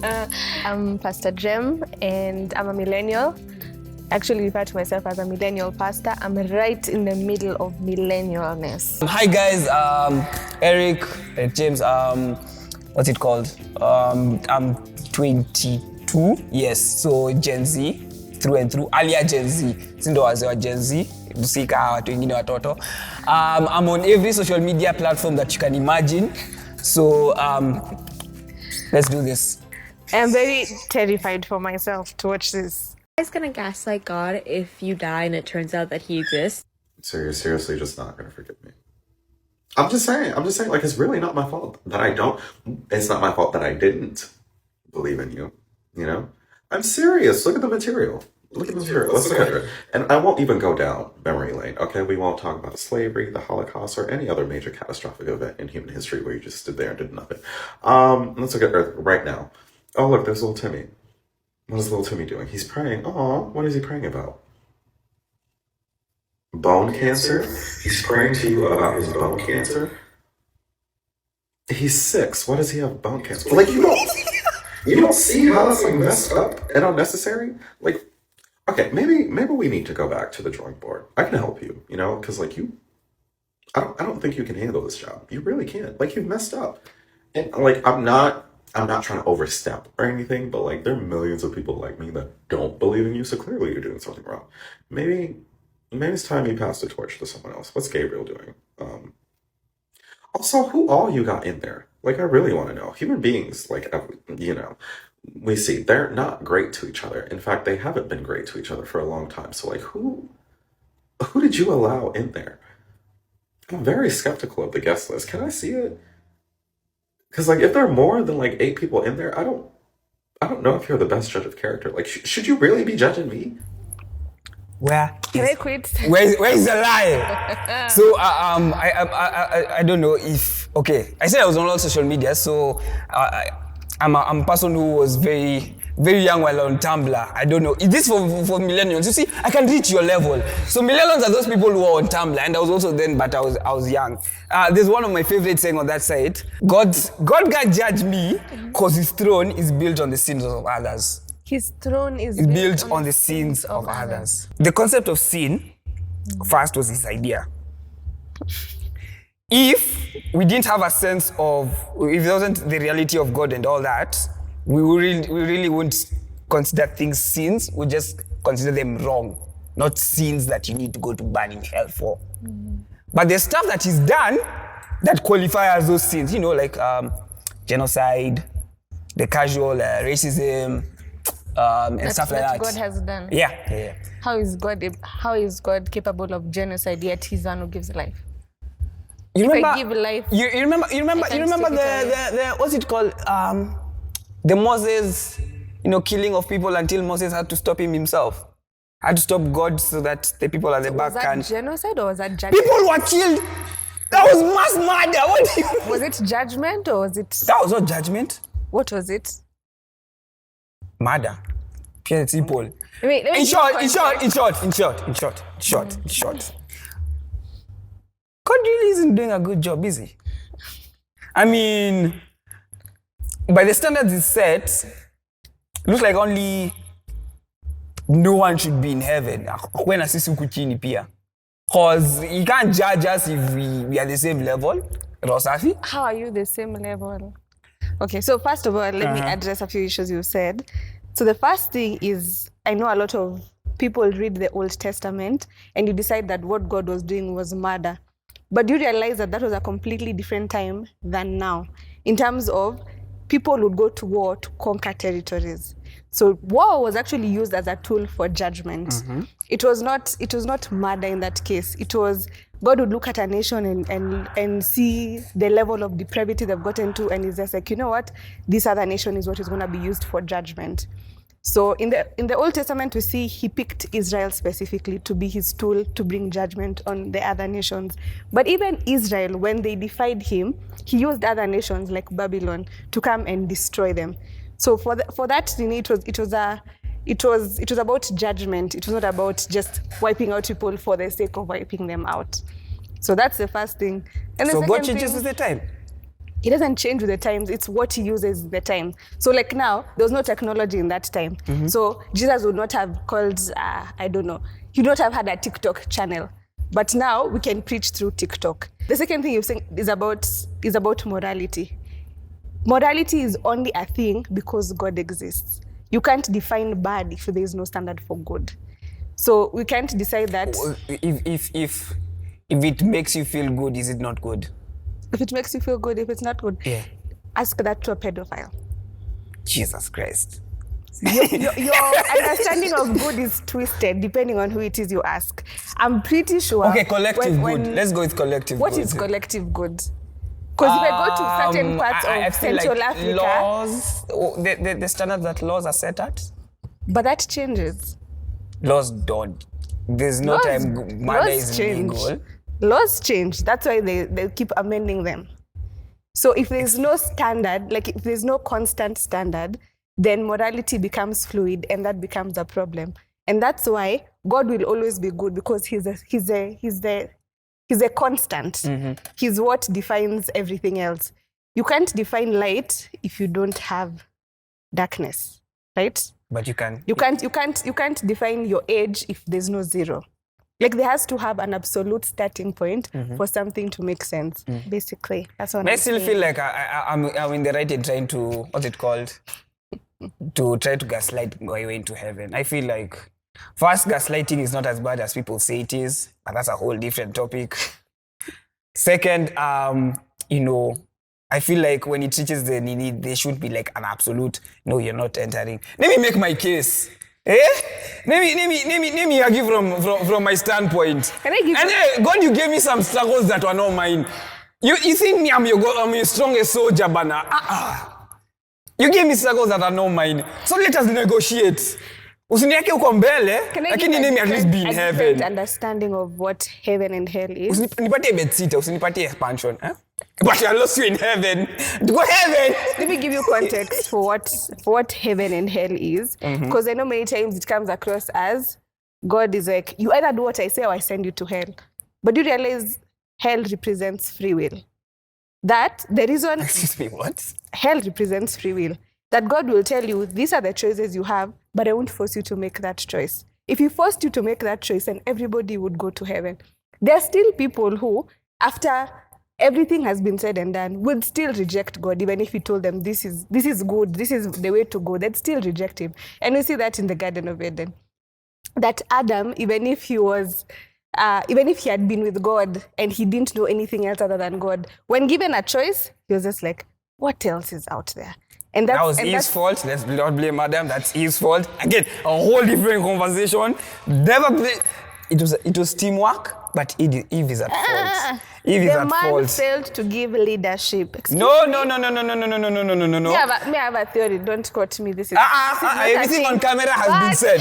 I'm Pastor Jem, and I'm a millennial. I actually refer to myself as a millennial pastor. I'm right in the middle of millennialness. Hi guys, Eric, James, what's it called? I'm 22, yes, so Gen Z, through and through, earlier Gen Z, sindo wazewa Gen Z, tusika watu wengine watoto. I'm on every social media platform that you can imagine, so let's do this. I'm very terrified for myself to watch this. Are you guys gonna gaslight God if you die and it turns out that he exists? So you're seriously just not gonna forgive me? I'm just saying, like, it's really not my fault that it's not my fault that I didn't believe in you, you know? I'm serious. Look at the material. Let's look at it. And I won't even go down memory lane, okay? We won't talk about slavery, the Holocaust, or any other major catastrophic event in human history where you just stood there and did nothing. Let's look at Earth right now. Oh, look, there's little Timmy. What is little Timmy doing? He's praying. Oh, what is he praying about? Bone cancer? He's praying to you about his bone cancer? He's 6. Why does he have bone cancer? Like, you don't see how that's like messed up and unnecessary? Like, okay, maybe we need to go back to the drawing board. I can help you, you know, because like I don't think you can handle this job. You really can't. Like, you've messed up. And like, I'm not trying to overstep or anything, but like, there are millions of people like me that don't believe in you, so clearly you're doing something wrong. Maybe it's time you pass the torch to someone else. What's Gabriel doing? Also, who all you got in there? Like, I really want to know. Human beings, like, you know, we see they're not great to each other. In fact, they haven't been great to each other for a long time. So like, who did you allow in there? I'm very skeptical of the guest list. Can I see it? Because like, if there are more than like 8 people in there, I don't know if you're the best judge of character. Like, should you really be judging me? Can I quit? Where is the lie? So I don't know if, okay, I said I was on all social media, so I'm a person who was very young while on Tumblr. I don't know. Is this for millennials? You see, I can reach your level. So millennials are those people who are on Tumblr, and I was also then, but I was young. There's one of my favorite saying on that site: God can't judge me because his throne is built on the sins of others. His throne is built on the sins of others. The concept of sin first was his idea. If we didn't have a sense of, if it wasn't the reality of God and all that, we really wouldn't consider things sins. We just consider them wrong, not sins that you need to go to burn in hell for. But there's stuff that is done that qualify as those sins, you know, like genocide, the casual racism, and stuff like that. God has done. Yeah. How is God capable of genocide yet he's the one who gives life? You remember? If I give life, you remember the what's it called? The Moses, you know, killing of people until Moses had to stop him himself. Had to stop God so that the people at the back can. Was that genocide or was that judgment? People were killed. That was mass murder. What do you? Was it judgment or was it? That was not judgment. What was it? Murder. Pure simple. Wait, In short. God really isn't doing a good job, is he? I mean, by the standards it's set, looks like only no one should be in heaven. Because he can't judge us if we are the same level. Rosafi? How are you the same level? Okay, so first of all, let me address a few issues you said. So the first thing is, I know a lot of people read the Old Testament and you decide that what God was doing was murder. But you realize that was a completely different time than now. In terms of people would go to war to conquer territories. So war was actually used as a tool for judgment. It was not murder in that case. It was God would look at a nation and see the level of depravity they've gotten to, and he's just like, you know what, this other nation is what is going to be used for judgment. So in the Old Testament, we see he picked Israel specifically to be his tool to bring judgment on the other nations. But even Israel, when they defied him, he used other nations like Babylon to come and destroy them. So for that, it was about judgment. It was not about just wiping out people for the sake of wiping them out. So that's the first thing. And the so second God changes thing, the time. It doesn't change with the times. It's what he uses the time. So like now, there was no technology in that time. So Jesus would not have called, I don't know, he would not have had a TikTok channel. But now we can preach through TikTok. The second thing you're saying is about morality. Morality is only a thing because God exists. You can't define bad if there is no standard for good. So we can't decide that. If it makes you feel good, is it not good? If it makes you feel good, if it's not good, ask that to a pedophile. Jesus Christ. Your understanding of good is twisted depending on who it is you ask. I'm pretty sure. Okay, collective good. Let's go with collective What good. is collective good? Because if I go to certain parts I of feel Central like Africa, laws, the standards that laws are set at, but that changes. laws don't. There's no time murder is legal. Laws change. That's why they keep amending them. So if there's no standard, like if there's no constant standard, then morality becomes fluid, and that becomes a problem. And that's why God will always be good, because he's a constant. He's what defines everything else. You can't define light if you don't have darkness, right? But you can. You can't define your age if there's no zero. Like there has to have an absolute starting point for something to make sense. Basically, that's what I I'm still saying. feel like I'm in the right in trying to, what's it called? To try to gaslight my way into heaven. I feel like, first, gaslighting is not as bad as people say it is, but that's a whole different topic. Second, I feel like when it reaches the need, there should be like an absolute, no, you're not entering. Let me make my case. Let me argue from my standpoint. Can I give and God, you gave me some struggles that were not mine. You think me, I'm your strongest soldier, bana. You gave me struggles that are not mine. So let us negotiate. Usiniweke huko mbele, lakini name at least be in heaven. Different understanding of what heaven and hell is. Usinipatie bedsita, usinipatie expansion. But I lost you in heaven. To go heaven. Let me give you context for what heaven and hell is. Because I know many times it comes across as God is like, you either do what I say or I send you to hell. But do you realize hell represents free will? That the reason... Excuse me, what? Hell represents free will. That God will tell you, these are the choices you have, but I won't force you to make that choice. If he forced you to make that choice, then everybody would go to heaven. There are still people who, after everything has been said and done, would still reject God, even if he told them this is good, this is the way to go. They'd still reject him. And we see that in the Garden of Eden. That Adam, even if he had been with God and he didn't know anything else other than God, when given a choice, he was just like, what else is out there? And that was his fault. Let's not blame Adam. That's his fault. Again, a whole different conversation. It was teamwork, but Eve is at fault. Eve is at fault. The man failed to give leadership. No. Me, I have a theory. Don't quote me. This is everything on camera has been said.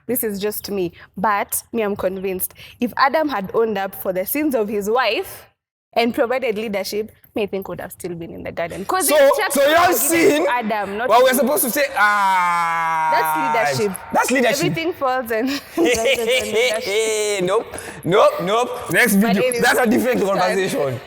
This is just me. But me, I'm convinced. If Adam had owned up for the sins of his wife and provided leadership, I think would have still been in the garden. So you're seeing Adam, not what we're supposed to say. That's leadership. That's leadership. Everything falls and Nope. Next video. That's a different conversation.